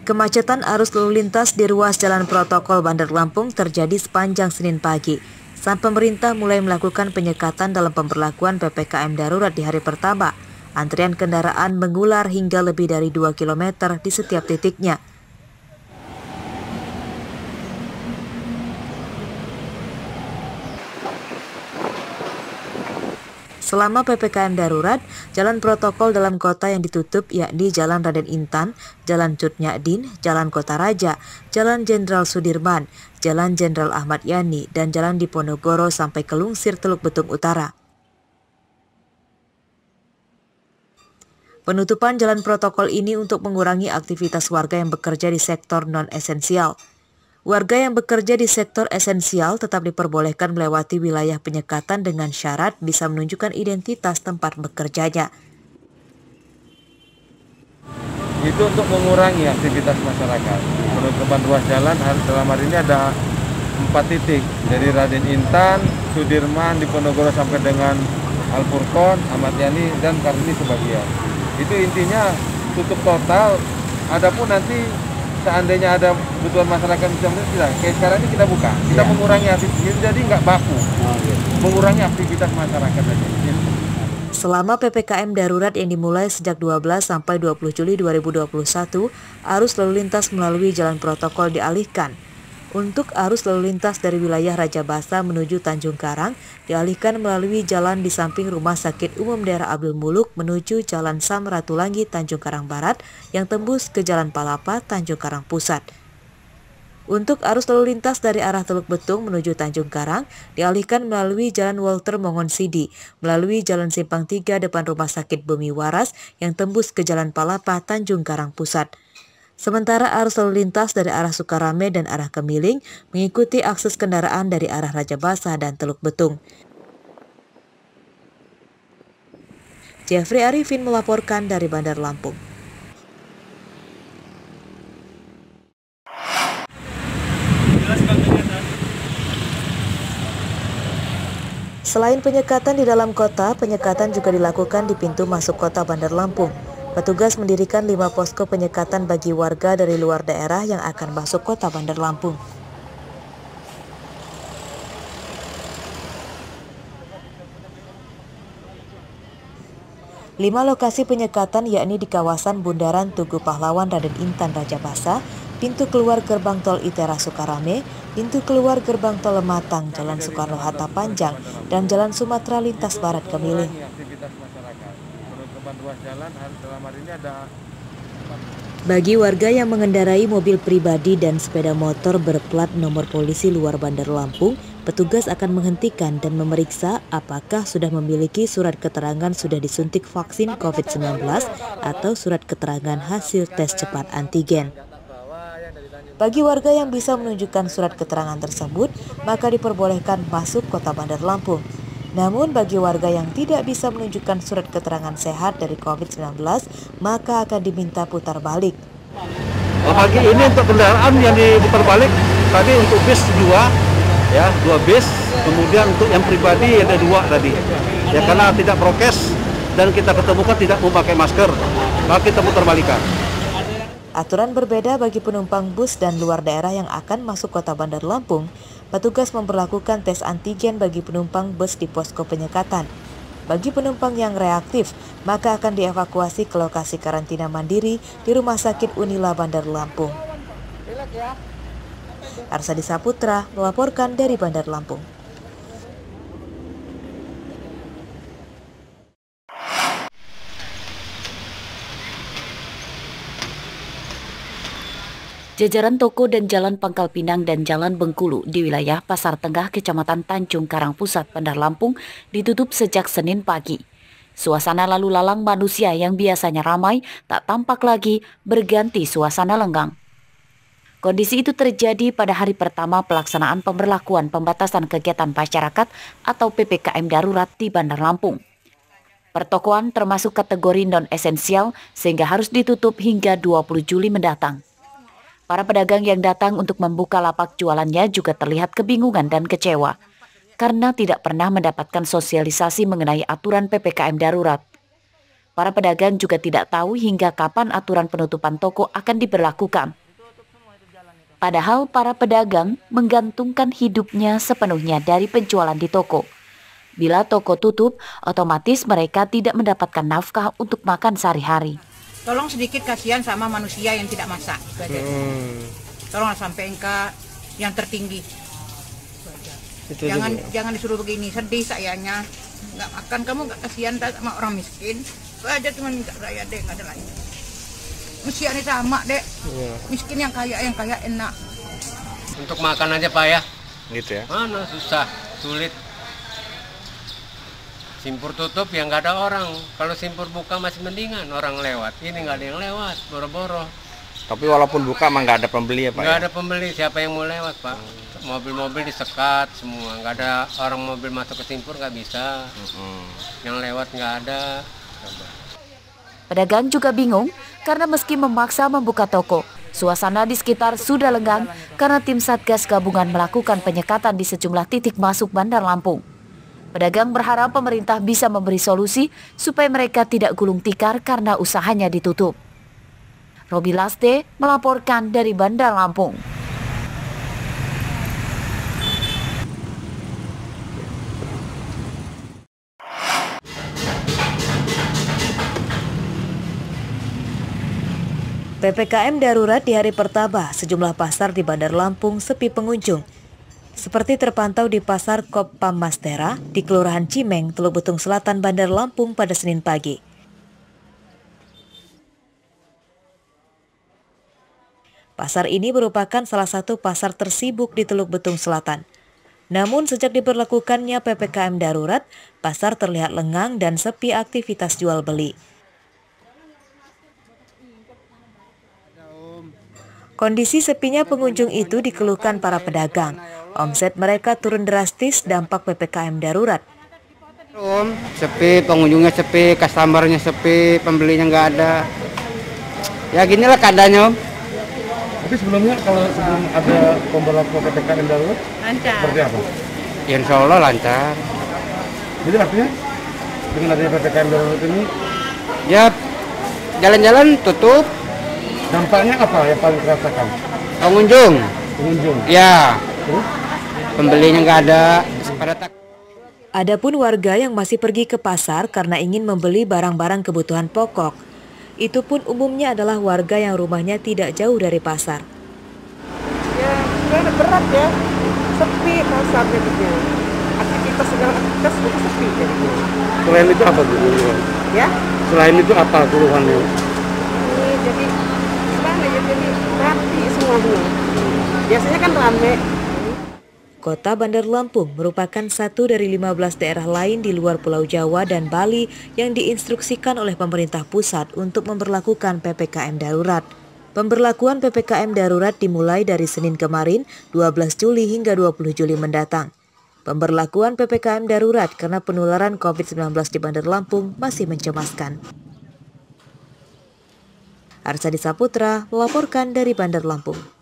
Kemacetan arus lalu lintas di ruas Jalan Protokol Bandar Lampung terjadi sepanjang Senin pagi. Saat pemerintah mulai melakukan penyekatan dalam pemberlakuan PPKM darurat di hari pertama, antrian kendaraan mengular hingga lebih dari 2 km di setiap titiknya. Selama PPKM darurat, jalan protokol dalam kota yang ditutup yakni Jalan Raden Intan, Jalan Cut Nyadin, Jalan Kota Raja, Jalan Jenderal Sudirman, Jalan Jenderal Ahmad Yani, dan Jalan Diponegoro sampai ke Lungsir Teluk Betung Utara. Penutupan jalan protokol ini untuk mengurangi aktivitas warga yang bekerja di sektor non-esensial. Warga yang bekerja di sektor esensial tetap diperbolehkan melewati wilayah penyekatan dengan syarat bisa menunjukkan identitas tempat bekerjanya. Itu untuk mengurangi aktivitas masyarakat. Penutupan ruas jalan dalam hari ini ada 4 titik, dari Raden Intan, Sudirman, Diponegoro sampai dengan Al-Furqon, Ahmad Yani, dan Kartini sebagian. Itu intinya tutup total. Adapun nanti seandainya ada kebutuhan masyarakat bisa tidak, kayak sekarang ini kita buka, kita mengurangi aktivitas, jadi nggak baku, mengurangi aktivitas masyarakat aja. Selama PPKM darurat yang dimulai sejak 12 sampai 20 Juli 2021, arus lalu lintas melalui jalan protokol dialihkan. Untuk arus lalu lintas dari wilayah Raja Basa menuju Tanjung Karang dialihkan melalui jalan di samping Rumah Sakit Umum Daerah Abdul Muluk menuju Jalan Samratulangi Tanjung Karang Barat yang tembus ke Jalan Palapa Tanjung Karang Pusat. Untuk arus lalu lintas dari arah Teluk Betung menuju Tanjung Karang dialihkan melalui Jalan Walter Mongonsidi, melalui Jalan Simpang 3 depan Rumah Sakit Bumi Waras yang tembus ke Jalan Palapa Tanjung Karang Pusat. Sementara arus lalu lintas dari arah Sukarame dan arah Kemiling mengikuti akses kendaraan dari arah Raja Basa dan Teluk Betung. Jeffrey Arifin melaporkan dari Bandar Lampung. Selain penyekatan di dalam kota, penyekatan juga dilakukan di pintu masuk kota Bandar Lampung. Petugas mendirikan 5 posko penyekatan bagi warga dari luar daerah yang akan masuk kota Bandar Lampung. Lima lokasi penyekatan yakni di kawasan Bundaran Tugu Pahlawan Raden Intan Raja Basa, pintu keluar gerbang tol Itera Sukarame, pintu keluar gerbang tol Lematang, Jalan Soekarno-Hatta Panjang, dan Jalan Sumatera Lintas Barat Kemiling. Bagi warga yang mengendarai mobil pribadi dan sepeda motor berplat nomor polisi luar Bandar Lampung, petugas akan menghentikan dan memeriksa apakah sudah memiliki surat keterangan sudah disuntik vaksin COVID-19 atau surat keterangan hasil tes cepat antigen. Bagi warga yang bisa menunjukkan surat keterangan tersebut, maka diperbolehkan masuk kota Bandar Lampung. Namun bagi warga yang tidak bisa menunjukkan surat keterangan sehat dari COVID-19, maka akan diminta putar balik. Pagi ini untuk kendaraan yang diputar balik, tadi untuk bis 2 bis, kemudian untuk yang pribadi ada 2 tadi. Ya karena tidak prokes dan kita ketemukan tidak memakai masker, maka kita putar balikan. Aturan berbeda bagi penumpang bus dan luar daerah yang akan masuk kota Bandar Lampung. Petugas memperlakukan tes antigen bagi penumpang bus di posko penyekatan. Bagi penumpang yang reaktif, maka akan dievakuasi ke lokasi karantina mandiri di Rumah Sakit Unila Bandar Lampung. Arsadi Saputra melaporkan dari Bandar Lampung. Jajaran toko dan Jalan Pangkal Pinang dan Jalan Bengkulu di wilayah Pasar Tengah, Kecamatan Tanjung Karang Pusat, Bandar Lampung ditutup sejak Senin pagi. Suasana lalu lalang manusia yang biasanya ramai tak tampak lagi, berganti suasana lenggang. Kondisi itu terjadi pada hari pertama pelaksanaan pemberlakuan pembatasan kegiatan masyarakat atau PPKM darurat di Bandar Lampung. Pertokoan termasuk kategori non-esensial sehingga harus ditutup hingga 20 Juli mendatang. Para pedagang yang datang untuk membuka lapak jualannya juga terlihat kebingungan dan kecewa karena tidak pernah mendapatkan sosialisasi mengenai aturan PPKM darurat. Para pedagang juga tidak tahu hingga kapan aturan penutupan toko akan diberlakukan. Padahal para pedagang menggantungkan hidupnya sepenuhnya dari penjualan di toko. Bila toko tutup, otomatis mereka tidak mendapatkan nafkah untuk makan sehari-hari. Tolong sedikit kasihan sama manusia yang tidak masak. Tolong sampai ke yang tertinggi. Jangan disuruh begini, sedih sayanya. Nggak makan, kamu nggak kasihan sama orang miskin. Itu aja cuma minta saya deh, nggak ada lain. Manusia ini sama deh. Miskin yang kaya enak. Untuk makan aja Pak ya. Gitu ya. Mana susah, sulit. Simpur tutup ya nggak ada orang. Kalau simpur buka masih mendingan orang lewat. Ini nggak ada yang lewat, boro-boro. Tapi walaupun buka emang nggak ada pembeli ya Pak? Nggak ada pembeli, siapa yang mau lewat Pak? Mobil-mobil disekat semua, nggak ada orang mobil masuk ke simpur nggak bisa. Yang lewat nggak ada. Pedagang juga bingung karena meski memaksa membuka toko, suasana di sekitar sudah lenggang karena tim Satgas Gabungan melakukan penyekatan di sejumlah titik masuk Bandar Lampung. Pedagang berharap pemerintah bisa memberi solusi supaya mereka tidak gulung tikar karena usahanya ditutup. Robi Laste melaporkan dari Bandar Lampung. PPKM darurat di hari pertama, sejumlah pasar di Bandar Lampung sepi pengunjung. Seperti terpantau di Pasar Kop Pamastera di Kelurahan Cimeng, Teluk Betung Selatan, Bandar Lampung pada Senin pagi. Pasar ini merupakan salah satu pasar tersibuk di Teluk Betung Selatan. Namun sejak diberlakukannya PPKM darurat, pasar terlihat lengang dan sepi aktivitas jual beli. Kondisi sepinya pengunjung itu dikeluhkan para pedagang. Omset mereka turun drastis dampak PPKM darurat. Sepi, pengunjungnya sepi, customernya sepi, pembelinya nggak ada. Ya ginilah keadaannya Om. Tapi sebelumnya kalau sebelum ada pemberlakuan PPKM darurat, Lancar. seperti apa? Ya, insya Allah lancar. Jadi artinya dengan adanya PPKM darurat ini, Ya jalan-jalan tutup, dampaknya apa yang paling dirasakan? pengunjung. Pengunjung. Ya, Terus? pembelinya nggak ada. Pada Adapun warga yang masih pergi ke pasar karena ingin membeli barang-barang kebutuhan pokok. Itu pun umumnya adalah warga yang rumahnya tidak jauh dari pasar. Ya, berat ya. Sepi pasar jadinya. Aktivitas segala aktivitas itu sepi jadinya. Selain itu apa keluhan? Ya, Selain itu apa keluhannya? ini jadi gimana ya, jadi rapi semuanya. Biasanya kan rame. Kota Bandar Lampung merupakan satu dari 15 daerah lain di luar Pulau Jawa dan Bali yang diinstruksikan oleh pemerintah pusat untuk memberlakukan PPKM darurat. Pemberlakuan PPKM darurat dimulai dari Senin kemarin, 12 Juli hingga 20 Juli mendatang. Pemberlakuan PPKM darurat karena penularan COVID-19 di Bandar Lampung masih mencemaskan. Arsadi Saputra melaporkan dari Bandar Lampung.